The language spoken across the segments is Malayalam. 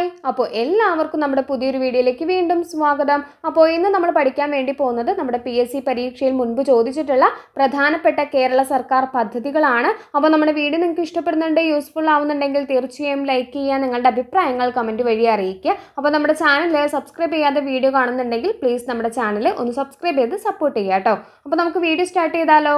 ഹായ്, അപ്പോൾ എല്ലാവർക്കും നമ്മുടെ പുതിയൊരു വീഡിയോയിലേക്ക് വീണ്ടും സ്വാഗതം. അപ്പോൾ ഇന്ന് നമ്മൾ പഠിക്കാൻ വേണ്ടി പോകുന്നത് നമ്മുടെ PSC പരീക്ഷയിൽ മുൻപ് ചോദിച്ചിട്ടുള്ള പ്രധാനപ്പെട്ട കേരള സർക്കാർ പദ്ധതികളാണ്. അപ്പോൾ നമ്മുടെ വീഡിയോ നിങ്ങൾക്ക് ഇഷ്ടപ്പെടുന്നുണ്ട്, യൂസ്ഫുൾ ആവുന്നുണ്ടെങ്കിൽ തീർച്ചയായും ലൈക്ക് ചെയ്യുക, നിങ്ങളുടെ അഭിപ്രായങ്ങൾ കമൻറ്റ് വഴി അറിയിക്കുക. അപ്പോൾ നമ്മുടെ ചാനൽ സബ്സ്ക്രൈബ് ചെയ്യാതെ വീഡിയോ കാണുന്നുണ്ടെങ്കിൽ പ്ലീസ് നമ്മുടെ ചാനൽ ഒന്ന് സബ്സ്ക്രൈബ് ചെയ്ത് സപ്പോർട്ട് ചെയ്യുക കേട്ടോ. അപ്പോൾ നമുക്ക് വീഡിയോ സ്റ്റാർട്ട് ചെയ്താലോ.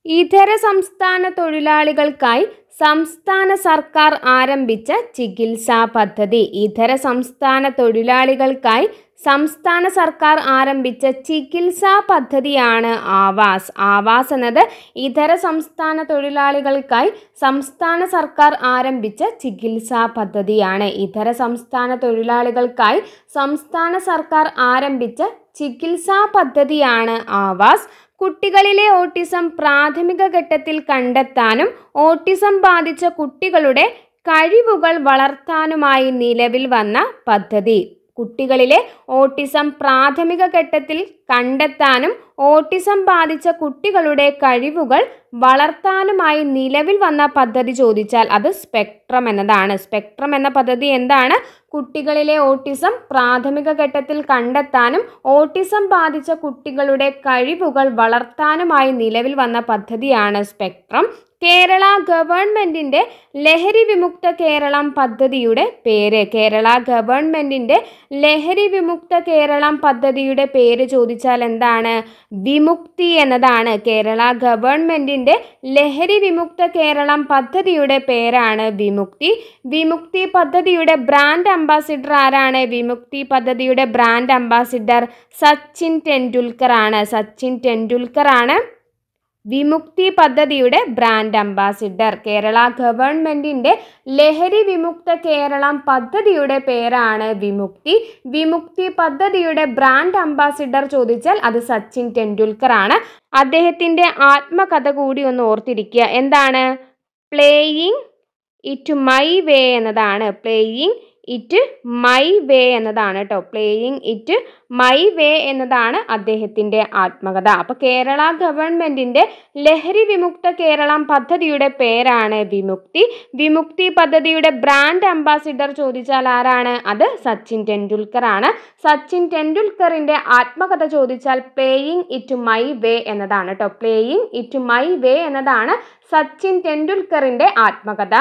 ഇതര സംസ്ഥാന തൊഴിലാളികൾക്കായി സംസ്ഥാന സർക്കാർ ആരംഭിച്ച ചികിത്സാ പദ്ധതി. ഇതര സംസ്ഥാന തൊഴിലാളികൾക്കായി സംസ്ഥാന സർക്കാർ ആരംഭിച്ച ചികിത്സാ പദ്ധതിയാണ് ആവാസ്. ആവാസ് എന്നത് ഇതര സംസ്ഥാന തൊഴിലാളികൾക്കായി സംസ്ഥാന സർക്കാർ ആരംഭിച്ച ചികിത്സാ പദ്ധതിയാണ്. ഇതര സംസ്ഥാന തൊഴിലാളികൾക്കായി സംസ്ഥാന സർക്കാർ ആരംഭിച്ച ചികിത്സാ പദ്ധതിയാണ് ആവാസ്. കുട്ടികളിലെ ഓട്ടിസം പ്രാഥമിക ഘട്ടത്തിൽ കണ്ടെത്താനും ഓട്ടിസം ബാധിച്ച കുട്ടികളുടെ കഴിവുകൾ വളർത്താനുമായി നിലവിൽ വന്ന പദ്ധതി. കുട്ടികളിലെ ഓട്ടിസം പ്രാഥമിക ഘട്ടത്തിൽ കണ്ടെത്താനും ഓട്ടിസം ബാധിച്ച കുട്ടികളുടെ കഴിവുകൾ വളർത്താനുമായി നിലവിൽ വന്ന പദ്ധതി ചോദിച്ചാൽ അത് സ്പെക്ട്രം എന്നതാണ്. സ്പെക്ട്രം എന്ന പദ്ധതി എന്താണ്? കുട്ടികളിലെ ഓട്ടിസം പ്രാഥമിക ഘട്ടത്തിൽ കണ്ടെത്താനും ഓട്ടിസം ബാധിച്ച കുട്ടികളുടെ കഴിവുകൾ വളർത്താനുമായി നിലവിൽ വന്ന പദ്ധതിയാണ് സ്പെക്ട്രം. കേരള ഗവൺമെൻറ്റിൻ്റെ ലഹരി വിമുക്ത കേരളം പദ്ധതിയുടെ പേര്. കേരള ഗവൺമെൻറ്റിൻ്റെ ലഹരി വിമുക്ത കേരളം പദ്ധതിയുടെ പേര് ചോദിച്ചാൽ എന്താണ്? വിമുക്തി എന്നതാണ്. കേരള ഗവൺമെൻറ്റിൻ്റെ ലഹരി വിമുക്ത കേരളം പദ്ധതിയുടെ പേരാണ് വിമുക്തി. വിമുക്തി പദ്ധതിയുടെ ബ്രാൻഡ് അംബാസിഡർ ആരാണ്? വിമുക്തി പദ്ധതിയുടെ ബ്രാൻഡ് അംബാസിഡർ സച്ചിൻ ടെണ്ടുൽക്കർ ആണ്. സച്ചിൻ ടെണ്ടുൽക്കർ ആണ് വിമുക്തി പദ്ധതിയുടെ ബ്രാൻഡ് അംബാസിഡർ. കേരള ഗവൺമെൻറ്റിൻ്റെ ലഹരി വിമുക്ത കേരളം പദ്ധതിയുടെ പേരാണ് വിമുക്തി. വിമുക്തി പദ്ധതിയുടെ ബ്രാൻഡ് അംബാസിഡർ ചോദിച്ചാൽ അത് സച്ചിൻ ടെണ്ടുൽക്കർ ആണ്. അദ്ദേഹത്തിൻ്റെ ആത്മകഥ കൂടി ഒന്ന് ഓർത്തിരിക്കുക. എന്താണ്? പ്ലേയിങ് ഇറ്റ് മൈ വേ എന്നതാണ്. പ്ലേയിങ് ഇറ്റ് മൈ വേ എന്നതാണ് കേട്ടോ. പ്ലേയിങ് ഇറ്റ് മൈ വേ എന്നതാണ് അദ്ദേഹത്തിൻ്റെ ആത്മകഥ. അപ്പോൾ കേരള ഗവൺമെൻറ്റിൻ്റെ ലഹരി വിമുക്ത കേരളം പദ്ധതിയുടെ പേരാണ് വിമുക്തി. വിമുക്തി പദ്ധതിയുടെ ബ്രാൻഡ് അംബാസിഡർ ചോദിച്ചാൽ ആരാണ്? അത് സച്ചിൻ ടെണ്ടുൽക്കർ ആണ്. സച്ചിൻ ടെണ്ടുൽക്കറിൻ്റെ ആത്മകഥ ചോദിച്ചാൽ പ്ലേയിങ് ഇറ്റ് മൈ വേ എന്നതാണ് കേട്ടോ. പ്ലേയിങ് ഇറ്റ് മൈ വേ എന്നതാണ് സച്ചിൻ ടെണ്ടുൽക്കറിൻ്റെ ആത്മകഥ.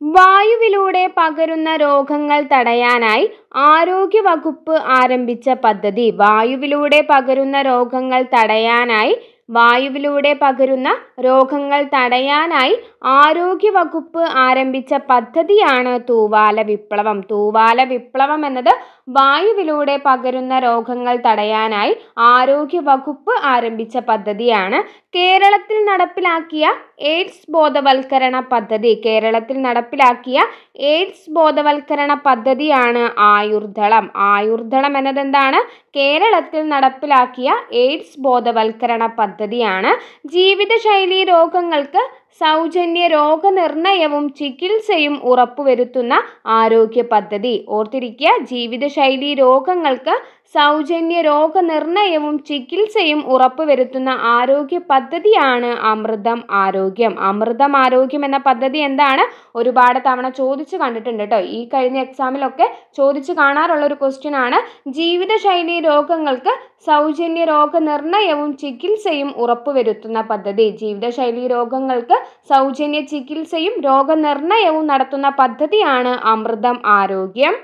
വായുവിലൂടെ പകരുന്ന രോഗങ്ങൾ തടയാനായി ആരോഗ്യവകുപ്പ് ആരംഭിച്ച പദ്ധതി. വായുവിലൂടെ പകരുന്ന രോഗങ്ങൾ തടയാനായി ആരോഗ്യവകുപ്പ് ആരംഭിച്ച പദ്ധതിയാണ് തൂവാല വിപ്ലവം. തൂവാല വിപ്ലവം എന്നത് വായുവിലൂടെ പകരുന്ന രോഗങ്ങൾ തടയാനായി ആരോഗ്യവകുപ്പ് ആരംഭിച്ച പദ്ധതിയാണ്. കേരളത്തിൽ നടപ്പിലാക്കിയ എയ്ഡ്സ് ബോധവൽക്കരണ പദ്ധതി. കേരളത്തിൽ നടപ്പിലാക്കിയ എയ്ഡ്സ് ബോധവൽക്കരണ പദ്ധതിയാണ് ആയുർദളം. ആയുർദളം എന്നതെന്താണ്? കേരളത്തിൽ നടപ്പിലാക്കിയ എയ്ഡ്സ് ബോധവൽക്കരണ പദ്ധതിയാണ്. ജീവിതശൈലി രോഗങ്ങൾക്ക് സൗജന്യ രോഗനിർണയവും ചികിത്സയും ഉറപ്പുവരുത്തുന്ന ആരോഗ്യ പദ്ധതി. ഓർത്തിരിക്കുക, ജീവിതശൈലി രോഗങ്ങൾക്ക് സൗജന്യ രോഗനിർണയവും ചികിത്സയും ഉറപ്പുവരുത്തുന്ന ആരോഗ്യ പദ്ധതിയാണ് അമൃതം ആരോഗ്യം. അമൃതം ആരോഗ്യം എന്ന പദ്ധതി എന്താണ്? ഒരുപാട് തവണ ചോദിച്ചു കണ്ടിട്ടുണ്ട് കേട്ടോ. ഈ കഴിഞ്ഞ എക്സാമിലൊക്കെ ചോദിച്ചു കാണാറുള്ള ഒരു ക്വസ്റ്റ്യൻ ആണ്. ജീവിതശൈലി രോഗങ്ങൾക്ക് സൗജന്യ രോഗനിർണയവും ചികിത്സയും ഉറപ്പുവരുത്തുന്ന പദ്ധതി. ജീവിതശൈലി രോഗങ്ങൾക്ക് സൗജന്യ ചികിത്സയും രോഗനിർണയവും നടത്തുന്ന പദ്ധതിയാണ് അമൃതം ആരോഗ്യം.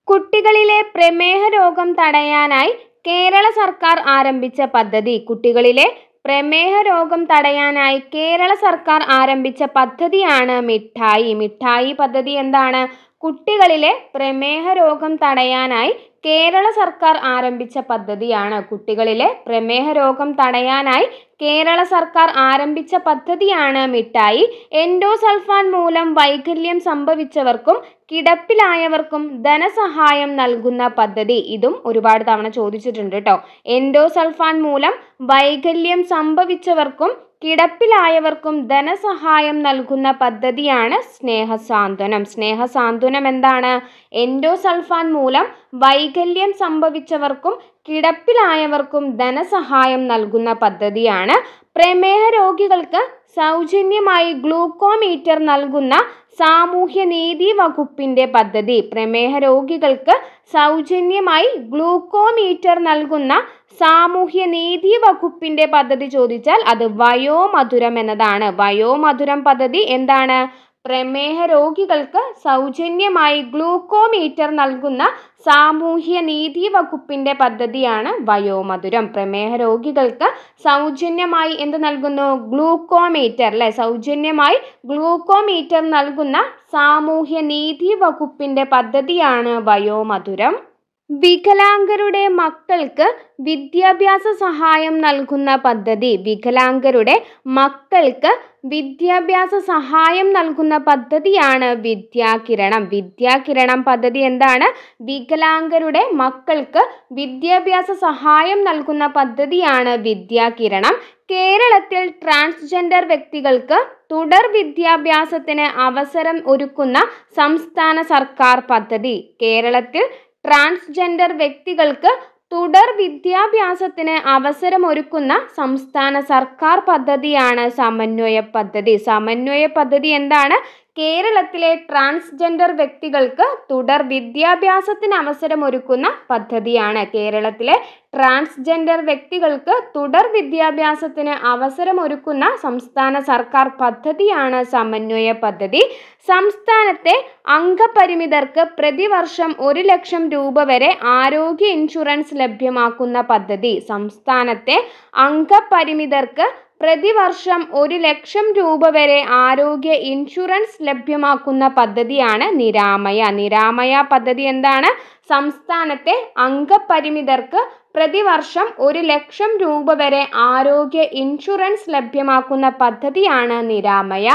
കുട്ടികളിലെ പ്രമേഹ രോഗം തടയാനായി കേരള സർക്കാർ ആരംഭിച്ച പദ്ധതി. കുട്ടികളിലെ പ്രമേഹ രോഗം തടയാനായി കേരള സർക്കാർ ആരംഭിച്ച പദ്ധതിയാണ് മിഠായി. മിഠായി പദ്ധതി എന്താണ്? കുട്ടികളിലെ പ്രമേഹ രോഗം തടയാനായി കേരള സർക്കാർ ആരംഭിച്ച പദ്ധതിയാണ്. കുട്ടികളിലെ പ്രമേഹ രോഗം തടയാനായി കേരള സർക്കാർ ആരംഭിച്ച പദ്ധതിയാണ് മിഠായി. എൻഡോസൾഫാൻ മൂലം വൈകല്യം സംഭവിച്ചവർക്കും കിടപ്പിലായവർക്കും ധനസഹായം നൽകുന്ന പദ്ധതി. ഇതും ഒരുപാട് തവണ ചോദിച്ചിട്ടുണ്ട് കേട്ടോ. എൻഡോസൾഫാൻ മൂലം വൈകല്യം സംഭവിച്ചവർക്കും കിടപ്പിലായവർക്കും ധനസഹായം നൽകുന്ന പദ്ധതിയാണ് സ്നേഹസാന്ത്വനം. സ്നേഹസാന്ത്വനം എന്താണ്? എൻഡോസൾഫാൻ മൂലം വൈകല്യം സംഭവിച്ചവർക്കും കിടപ്പിലായവർക്കും ധനസഹായം നൽകുന്ന പദ്ധതിയാണ്. പ്രമേഹ രോഗികൾക്ക് സൗജന്യമായി ഗ്ലൂക്കോമീറ്റർ നൽകുന്ന സാമൂഹ്യനീതി വകുപ്പിന്റെ പദ്ധതി. പ്രമേഹ രോഗികൾക്ക് സൗജന്യമായി ഗ്ലൂക്കോമീറ്റർ നൽകുന്ന സാമൂഹ്യനീതി വകുപ്പിന്റെ പദ്ധതി ചോദിച്ചാൽ അത് വയോമധുരം എന്നതാണ്. വയോമധുരം പദ്ധതി എന്താണ്? പ്രമേഹ രോഗികൾക്ക് സൗജന്യമായി ഗ്ലൂക്കോമീറ്റർ നൽകുന്ന സാമൂഹ്യനീതി വകുപ്പിന്റെ പദ്ധതിയാണ് വയോമധുരം. പ്രമേഹ രോഗികൾക്ക് സൗജന്യമായി എന്ത് നൽകുന്നു? ഗ്ലൂക്കോമീറ്റർ അല്ലെ. സൗജന്യമായി ഗ്ലൂക്കോമീറ്റർ നൽകുന്ന സാമൂഹ്യനീതി വകുപ്പിന്റെ പദ്ധതിയാണ് വയോമധുരം. വികലാംഗരുടെ മക്കൾക്ക് വിദ്യാഭ്യാസ സഹായം നൽകുന്ന പദ്ധതി. വികലാംഗരുടെ മക്കൾക്ക് വിദ്യാഭ്യാസ സഹായം നൽകുന്ന പദ്ധതിയാണ് വിദ്യാകിരണം. വിദ്യാകിരണം പദ്ധതി എന്താണ്? വികലാംഗരുടെ മക്കൾക്ക് വിദ്യാഭ്യാസ സഹായം നൽകുന്ന പദ്ധതിയാണ് വിദ്യാകിരണം. കേരളത്തിൽ ട്രാൻസ്ജെൻഡർ വ്യക്തികൾക്ക് തുടർ വിദ്യാഭ്യാസത്തിന് അവസരം ഒരുക്കുന്ന സംസ്ഥാന സർക്കാർ പദ്ധതി. കേരളത്തിൽ ട്രാൻസ്ജെൻഡർ വ്യക്തികൾക്ക് തുടർ വിദ്യാഭ്യാസത്തിന് അവസരമൊരുക്കുന്ന സംസ്ഥാന സർക്കാർ പദ്ധതിയാണ് സമന്വയ പദ്ധതി. സമന്വയ പദ്ധതി എന്താണ്? കേരളത്തിലെ ട്രാൻസ്ജെൻഡർ വ്യക്തികൾക്ക് തുടർ വിദ്യാഭ്യാസത്തിന് അവസരമൊരുക്കുന്ന പദ്ധതിയാണ്. കേരളത്തിലെ ട്രാൻസ്ജെൻഡർ വ്യക്തികൾക്ക് തുടർ വിദ്യാഭ്യാസത്തിന് അവസരമൊരുക്കുന്ന സംസ്ഥാന സർക്കാർ പദ്ധതിയാണ് സമന്വയ പദ്ധതി. സംസ്ഥാനത്തെ അംഗപരിമിതർക്ക് പ്രതിവർഷം 1 ലക്ഷം രൂപ വരെ ആരോഗ്യ ഇൻഷുറൻസ് ലഭ്യമാക്കുന്ന പദ്ധതി. സംസ്ഥാനത്തെ അംഗപരിമിതർക്ക് പ്രതിവർഷം 1 ലക്ഷം രൂപ വരെ ആരോഗ്യ ഇൻഷുറൻസ് ലഭ്യമാക്കുന്ന പദ്ധതിയാണ് നിരാമയ. നിരാമയ പദ്ധതി എന്താണ്? സംസ്ഥാനത്തെ അംഗപരിമിതർക്ക് പ്രതിവർഷം 1 ലക്ഷം രൂപ വരെ ആരോഗ്യ ഇൻഷുറൻസ് ലഭ്യമാക്കുന്ന പദ്ധതിയാണ് നിരാമയ.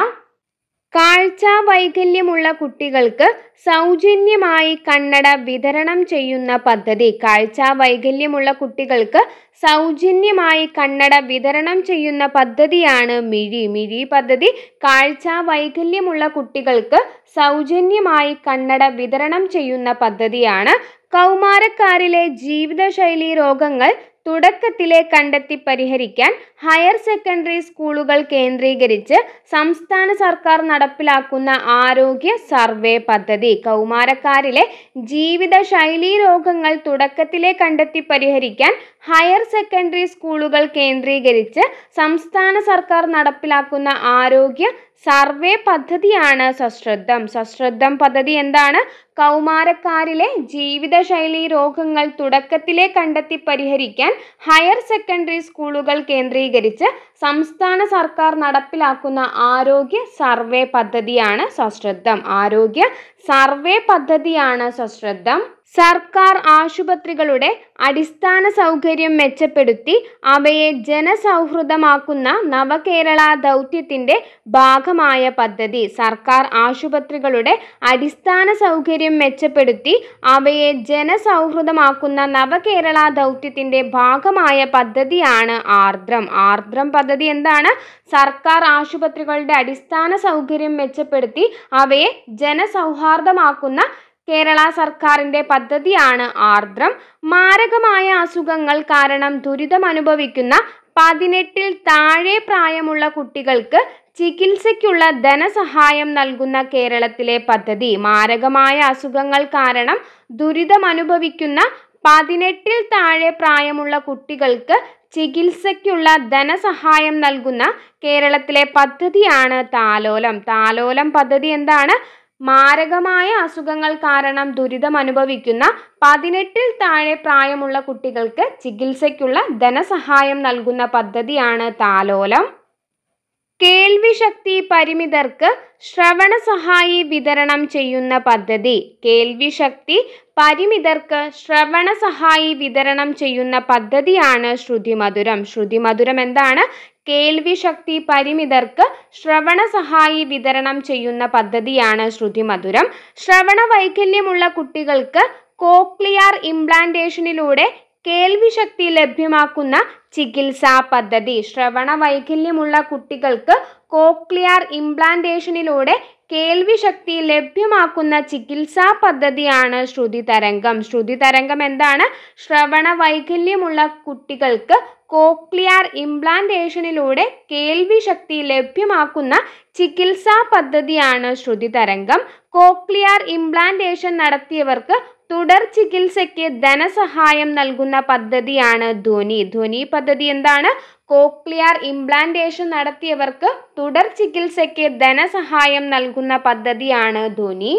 കാഴ്ച വൈകല്യമുള്ള കുട്ടികൾക്ക് സൗജന്യമായി കണ്ണട വിതരണം ചെയ്യുന്ന പദ്ധതി. കാഴ്ച വൈകല്യമുള്ള കുട്ടികൾക്ക് സൗജന്യമായി കണ്ണട വിതരണം ചെയ്യുന്ന പദ്ധതിയാണ് മിഴി. മിഴി പദ്ധതി കാഴ്ച വൈകല്യമുള്ള കുട്ടികൾക്ക് സൗജന്യമായി കണ്ണട വിതരണം ചെയ്യുന്ന പദ്ധതിയാണ്. കൗമാരക്കാരിലെ ജീവിതശൈലി രോഗങ്ങൾ തുടക്കത്തിലെ കണ്ടെത്തി പരിഹരിക്കാൻ ഹയർ സെക്കൻഡറി സ്കൂളുകൾ കേന്ദ്രീകരിച്ച് സംസ്ഥാന സർക്കാർ നടപ്പിലാക്കുന്ന ആരോഗ്യ സർവേ പദ്ധതി. കൗമാരക്കാരിലെ ജീവിതശൈലി രോഗങ്ങൾ തുടക്കത്തിലെ കണ്ടെത്തി പരിഹരിക്കാൻ ഹയർ സെക്കൻഡറി സ്കൂളുകൾ കേന്ദ്രീകരിച്ച് സംസ്ഥാന സർക്കാർ നടപ്പിലാക്കുന്ന ആരോഗ്യ സർവേ പദ്ധതിയാണ് സശ്രദ്ധം. സശ്രദ്ധം പദ്ധതി എന്താണ്? കൗമാരക്കാരിലെ ജീവിതശൈലി രോഗങ്ങൾ തുടക്കത്തിലെ കണ്ടെത്തി പരിഹരിക്കാൻ ഹയർ സെക്കൻഡറി സ്കൂളുകൾ കേന്ദ്രീകരിച്ച് സംസ്ഥാന സർക്കാർ നടപ്പിലാക്കുന്ന ആരോഗ്യ സർവേ പദ്ധതിയാണ് സശ്രദ്ധം. ആരോഗ്യ സർവേ പദ്ധതിയാണ് സശ്രദ്ധം. സർക്കാർ ആശുപത്രികളുടെ അടിസ്ഥാന സൗകര്യം മെച്ചപ്പെടുത്തി അവയെ ജനസൗഹൃദമാക്കുന്ന നവകേരള ദൗത്യത്തിന്റെ ഭാഗമായ പദ്ധതി. സർക്കാർ ആശുപത്രികളുടെ അടിസ്ഥാന സൗകര്യം മെച്ചപ്പെടുത്തി അവയെ ജനസൗഹൃദമാക്കുന്ന നവകേരള ദൗത്യത്തിന്റെ ഭാഗമായ പദ്ധതിയാണ് ആർദ്രം. ആർദ്രം പദ്ധതി എന്താണ്? സർക്കാർ ആശുപത്രികളുടെ അടിസ്ഥാന സൗകര്യം മെച്ചപ്പെടുത്തി അവയെ ജനസൗഹാർദ്ദമാക്കുന്ന കേരള സർക്കാരിന്റെ പദ്ധതിയാണ് ആർദ്രം. മാരകമായ അസുഖങ്ങൾ കാരണം ദുരിതമനുഭവിക്കുന്ന 18-ൽ താഴെ പ്രായമുള്ള കുട്ടികൾക്ക് ചികിത്സയ്ക്കുള്ള ധനസഹായം നൽകുന്ന കേരളത്തിലെ പദ്ധതി. മാരകമായ അസുഖങ്ങൾ കാരണം ദുരിതമനുഭവിക്കുന്ന 18-ൽ താഴെ പ്രായമുള്ള കുട്ടികൾക്ക് ചികിത്സയ്ക്കുള്ള ധനസഹായം നൽകുന്ന കേരളത്തിലെ പദ്ധതിയാണ് താലോലം. താലോലം പദ്ധതി എന്താണ്? മാരകമായ അസുഖങ്ങൾ കാരണം ദുരിതമനുഭവിക്കുന്ന 18-ൽ താഴെ പ്രായമുള്ള കുട്ടികൾക്ക് ചികിത്സയ്ക്കുള്ള ധനസഹായം നൽകുന്ന പദ്ധതിയാണ് താലോലം. കേൾവിശക്തി പരിമിതർക്ക് ശ്രവണ സഹായി വിതരണം ചെയ്യുന്ന പദ്ധതി. കേൾവിശക്തി പരിമിതർക്ക് ശ്രവണ സഹായി വിതരണം ചെയ്യുന്ന പദ്ധതിയാണ് ശ്രുതിമധുരം. ശ്രുതിമധുരം എന്താണ്? കേൾവിശക്തി പരിമിതർക്ക് ശ്രവണ സഹായി വിതരണം ചെയ്യുന്ന പദ്ധതിയാണ് ശ്രുതിമധുരം. ശ്രവണ വൈകല്യമുള്ള കുട്ടികൾക്ക് കോക്ലിയർ ഇംപ്ലാന്റേഷനിലൂടെ കേൾവിശക്തി ലഭ്യമാക്കുന്ന ചികിത്സാ പദ്ധതി. ശ്രവണ വൈകല്യമുള്ള കുട്ടികൾക്ക് കോക്ലിയർ ഇംപ്ലാന്റേഷനിലൂടെ കേൾവി ശക്തി ലഭ്യമാക്കുന്ന ചികിത്സാ പദ്ധതിയാണ് ശ്രുതി തരംഗം. ശ്രുതി തരംഗം എന്താണ്? ശ്രവണ വൈകല്യമുള്ള കുട്ടികൾക്ക് കോക്ലിയർ ഇംപ്ലാന്റേഷനിലൂടെ കേൾവി ശക്തി ലഭ്യമാക്കുന്ന ചികിത്സാ പദ്ധതിയാണ് ശ്രുതി തരംഗം. കോക്ലിയർ ഇംപ്ലാന്റേഷൻ നടത്തിയവർക്ക് തുടർ ചികിത്സയ്ക്ക് ധനസഹായം നൽകുന്ന പദ്ധതിയാണ് ധ്വനി. ധ്വനി പദ്ധതി എന്താണ്? കോക്ലിയർ ഇംപ്ലാന്റേഷൻ നടത്തിയവർക്ക് തുടർ ചികിത്സയ്ക്ക് ധനസഹായം നൽകുന്ന പദ്ധതിയാണ് ധ്വനി.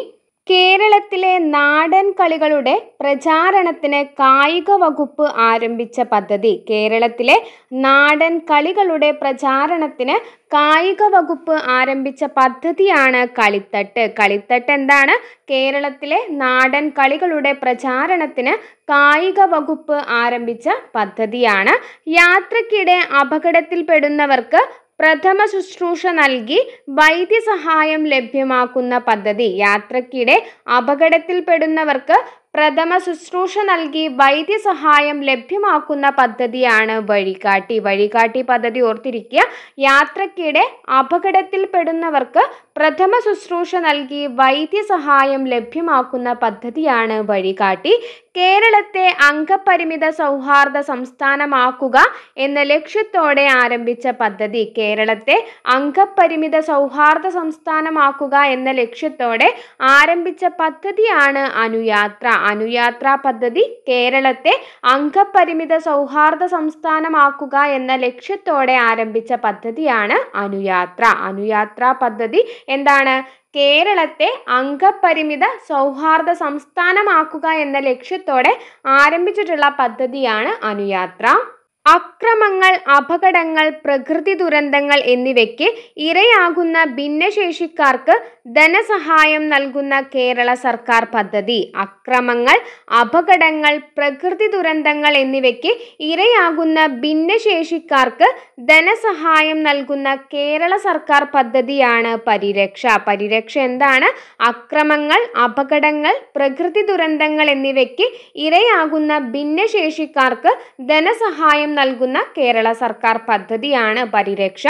കേരളത്തിലെ നാടൻ കളികളുടെ പ്രചാരണത്തിന് കായിക വകുപ്പ് ആരംഭിച്ച പദ്ധതി. കേരളത്തിലെ നാടൻ കളികളുടെ പ്രചാരണത്തിന് കായിക വകുപ്പ് ആരംഭിച്ച പദ്ധതിയാണ് കളിത്തട്ട്. കളിത്തട്ട് എന്താണ്? കേരളത്തിലെ നാടൻ കളികളുടെ പ്രചാരണത്തിന് കായിക വകുപ്പ് ആരംഭിച്ച പദ്ധതിയാണ്. യാത്രക്കിടെ അപകടത്തിൽപ്പെടുന്നവർക്ക് പ്രഥമ ശുശ്രൂഷ നൽകി വൈദ്യസഹായം ലഭ്യമാക്കുന്ന പദ്ധതി. യാത്രക്കിടെ അപകടത്തിൽപ്പെടുന്നവർക്ക് പ്രഥമ ശുശ്രൂഷ നൽകി വൈദ്യസഹായം ലഭ്യമാക്കുന്ന പദ്ധതിയാണ് വഴികാട്ടി. വഴികാട്ടി പദ്ധതി ഓർത്തിരിക്കുക. യാത്രക്കിടെ അപകടത്തിൽപ്പെടുന്നവർക്ക് പ്രഥമ ശുശ്രൂഷ നൽകി വൈദ്യസഹായം ലഭ്യമാക്കുന്ന പദ്ധതിയാണ് വഴികാട്ടി. കേരളത്തെ അംഗപരിമിത സൗഹാർദ്ദ സംസ്ഥാനമാക്കുക എന്ന ലക്ഷ്യത്തോടെ ആരംഭിച്ച പദ്ധതി. കേരളത്തെ അംഗപരിമിത സൗഹാർദ്ദ സംസ്ഥാനമാക്കുക എന്ന ലക്ഷ്യത്തോടെ ആരംഭിച്ച പദ്ധതിയാണ് അനുയാത്ര. അനുയാത്ര പദ്ധതി കേരളത്തെ അംഗപരിമിത സൗഹാർദ്ദ സംസ്ഥാനമാക്കുക എന്ന ലക്ഷ്യത്തോടെ ആരംഭിച്ച പദ്ധതിയാണ് അനുയാത്ര. അനുയാത്ര പദ്ധതി എന്താണ്? കേരളത്തെ അംഗപരിമിത സൗഹാർദ്ദ സംസ്ഥാനമാക്കുക എന്ന ലക്ഷ്യത്തോടെ ആരംഭിച്ചിട്ടുള്ള പദ്ധതിയാണ് അനുയാത്ര. അക്രമങ്ങൾ, അപകടങ്ങൾ, പ്രകൃതി ദുരന്തങ്ങൾ എന്നിവയ്ക്ക് ഇരയാകുന്ന ഭിന്നശേഷിക്കാർക്ക് ധനസഹായം നൽകുന്ന കേരള സർക്കാർ പദ്ധതി. അക്രമങ്ങൾ, അപകടങ്ങൾ, പ്രകൃതി ദുരന്തങ്ങൾ എന്നിവയ്ക്ക് ഇരയാകുന്ന ഭിന്നശേഷിക്കാർക്ക് ധനസഹായം നൽകുന്ന കേരള സർക്കാർ പദ്ധതിയാണ് പരിരക്ഷ. പരിരക്ഷ എന്താണ്? അക്രമങ്ങൾ, അപകടങ്ങൾ, പ്രകൃതി ദുരന്തങ്ങൾ എന്നിവയ്ക്ക് ഇരയാകുന്ന ഭിന്നശേഷിക്കാർക്ക് ധനസഹായം നൽകുന്ന കേരള സർക്കാർ പദ്ധതിയാണ് പരിരക്ഷ.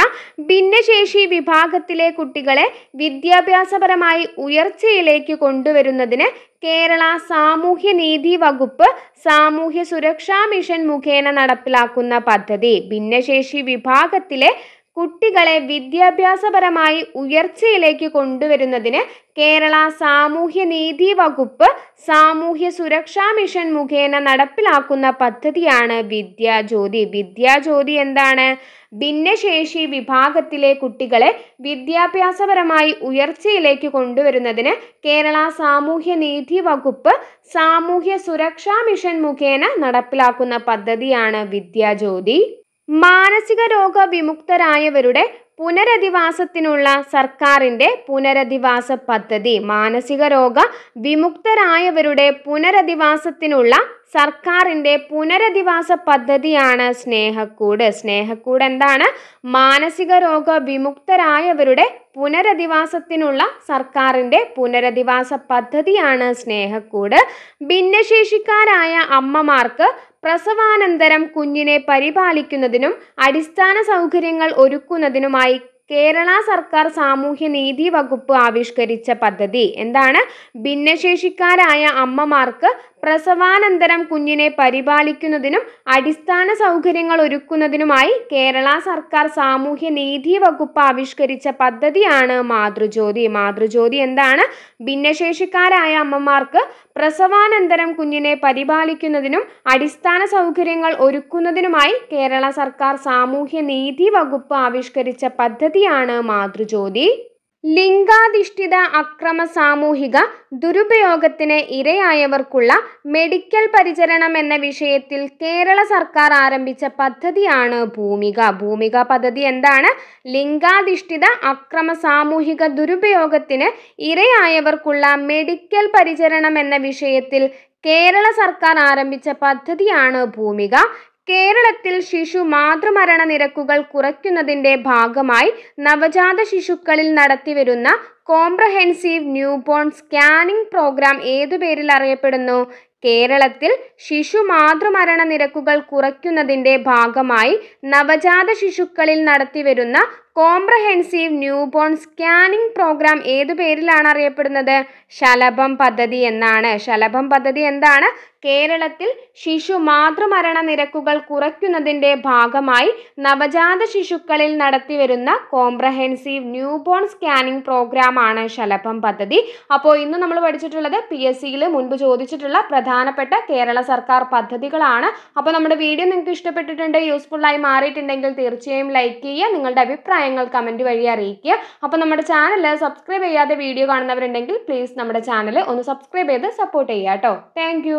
ഭിന്നശേഷി വിഭാഗത്തിലെ കുട്ടികളെ വിദ്യാഭ്യാസപരമായി ഉയർച്ചയിലേക്ക് കൊണ്ടുവരുന്നതിന് കേരള സാമൂഹ്യനീതി വകുപ്പ് സാമൂഹ്യ സുരക്ഷാ മിഷൻ മുഖേന നടപ്പിലാക്കുന്ന പദ്ധതി. ഭിന്നശേഷി വിഭാഗത്തിലെ കുട്ടികളെ വിദ്യാഭ്യാസപരമായി ഉയർച്ചയിലേക്ക് കൊണ്ടുവരുന്നതിന് കേരള സാമൂഹ്യനീതി വകുപ്പ് സാമൂഹ്യ സുരക്ഷാ മിഷൻ മുഖേന നടപ്പിലാക്കുന്ന പദ്ധതിയാണ് വിദ്യാജ്യോതി. വിദ്യാജ്യോതി എന്താണ്? ഭിന്നശേഷി വിഭാഗത്തിലെ കുട്ടികളെ വിദ്യാഭ്യാസപരമായി ഉയർച്ചയിലേക്ക് കൊണ്ടുവരുന്നതിന് കേരള സാമൂഹ്യനീതി വകുപ്പ് സാമൂഹ്യ സുരക്ഷാ മിഷൻ മുഖേന നടപ്പിലാക്കുന്ന പദ്ധതിയാണ് വിദ്യാജ്യോതി. മാനസിക രോഗ വിമുക്തരായവരുടെ പുനരധിവാസത്തിനുള്ള സർക്കാരിൻ്റെ പുനരധിവാസ പദ്ധതി. മാനസിക രോഗ വിമുക്തരായവരുടെ പുനരധിവാസത്തിനുള്ള സർക്കാരിൻ്റെ പുനരധിവാസ പദ്ധതിയാണ് സ്നേഹക്കൂട്. സ്നേഹക്കൂട് എന്താണ്? മാനസിക രോഗ വിമുക്തരായവരുടെ പുനരധിവാസത്തിനുള്ള സർക്കാരിൻ്റെ പുനരധിവാസ പദ്ധതിയാണ് സ്നേഹക്കൂട്. ഭിന്നശേഷിക്കാരായ അമ്മമാർക്ക് പ്രസവാനന്തരം കുഞ്ഞിനെ പരിപാലിക്കുന്നതിനും അടിസ്ഥാന സൗകര്യങ്ങൾ ഒരുക്കുന്നതിനുമായി കേരള സർക്കാർ സാമൂഹ്യനീതി വകുപ്പ് ആവിഷ്കരിച്ച പദ്ധതി. എന്താണ്? ഭിന്നശേഷിക്കാരായ അമ്മമാർക്ക് പ്രസവാനന്തരം കുഞ്ഞിനെ പരിപാലിക്കുന്നതിനും അടിസ്ഥാന സൗകര്യങ്ങൾ ഒരുക്കുന്നതിനുമായി കേരള സർക്കാർ സാമൂഹ്യനീതി വകുപ്പ് ആവിഷ്കരിച്ച പദ്ധതിയാണ് മാതൃജ്യോതി. മാതൃജ്യോതി എന്താണ്? ഭിന്നശേഷിക്കാരായ അമ്മമാർക്ക് പ്രസവാനന്തരം കുഞ്ഞിനെ പരിപാലിക്കുന്നതിനും അടിസ്ഥാന സൗകര്യങ്ങൾ ഒരുക്കുന്നതിനുമായി കേരള സർക്കാർ സാമൂഹ്യനീതി വകുപ്പ് ആവിഷ്കരിച്ച പദ്ധതിയാണ് മാതൃജ്യോതി. ലിംഗാധിഷ്ഠിത അക്രമ സാമൂഹിക ദുരുപയോഗത്തിന് ഇരയായവർക്കുള്ള മെഡിക്കൽ പരിചരണം എന്ന വിഷയത്തിൽ കേരള സർക്കാർ ആരംഭിച്ച പദ്ധതിയാണ് ഭൂമിക. ഭൂമിക പദ്ധതി എന്താണ്? ലിംഗാധിഷ്ഠിത അക്രമ സാമൂഹിക ദുരുപയോഗത്തിന് ഇരയായവർക്കുള്ള മെഡിക്കൽ പരിചരണം എന്ന വിഷയത്തിൽ കേരള സർക്കാർ ആരംഭിച്ച പദ്ധതിയാണ് ഭൂമിക. കേരളത്തിൽ ശിശു മാതൃമരണ നിരക്കുകൾ കുറയ്ക്കുന്നതിൻ്റെ ഭാഗമായി നവജാത ശിശുക്കളിൽ നടത്തിവരുന്ന കോംപ്രഹെൻസീവ് ന്യൂബോൺ സ്കാനിംഗ് പ്രോഗ്രാം ഏതു പേരിൽ അറിയപ്പെടുന്നു? കേരളത്തിൽ ശിശു മാതൃമരണ നിരക്കുകൾ കുറയ്ക്കുന്നതിൻ്റെ ഭാഗമായി നവജാത ശിശുക്കളിൽ നടത്തിവരുന്ന കോംപ്രഹെൻസീവ് ന്യൂബോൺ സ്കാനിംഗ് പ്രോഗ്രാം ഏതു പേരിലാണ് അറിയപ്പെടുന്നത്? ശലഭം പദ്ധതി എന്നാണ്. ശലഭം പദ്ധതി എന്താണ്? കേരളത്തിൽ ശിശു മാതൃമരണ നിരക്കുകൾ കുറയ്ക്കുന്നതിൻ്റെ ഭാഗമായി നവജാത ശിശുക്കളിൽ നടത്തിവരുന്ന കോംപ്രഹെൻസീവ് ന്യൂബോൺ സ്കാനിംഗ് പ്രോഗ്രാം ആണ് ശലഭം പദ്ധതി. അപ്പോൾ ഇന്ന് നമ്മൾ പഠിച്ചിട്ടുള്ളത് PSCയിൽ മുൻപ് ചോദിച്ചിട്ടുള്ള പ്രധാനപ്പെട്ട കേരള സർക്കാർ പദ്ധതികളാണ്. അപ്പോൾ നമ്മുടെ വീഡിയോ നിങ്ങൾക്ക് ഇഷ്ടപ്പെട്ടിട്ടുണ്ട്, യൂസ്ഫുള്ളായി മാറിയിട്ടുണ്ടെങ്കിൽ തീർച്ചയായും ലൈക്ക് ചെയ്യുക, നിങ്ങളുടെ അഭിപ്രായങ്ങൾ കമൻറ്റ് വഴി അറിയിക്കുക. അപ്പോൾ നമ്മുടെ ചാനൽ സബ്സ്ക്രൈബ് ചെയ്യാതെ വീഡിയോ കാണുന്നവരുണ്ടെങ്കിൽ പ്ലീസ് നമ്മുടെ ചാനൽ ഒന്ന് സബ്സ്ക്രൈബ് ചെയ്ത് സപ്പോർട്ട് ചെയ്യുക കേട്ടോ. താങ്ക്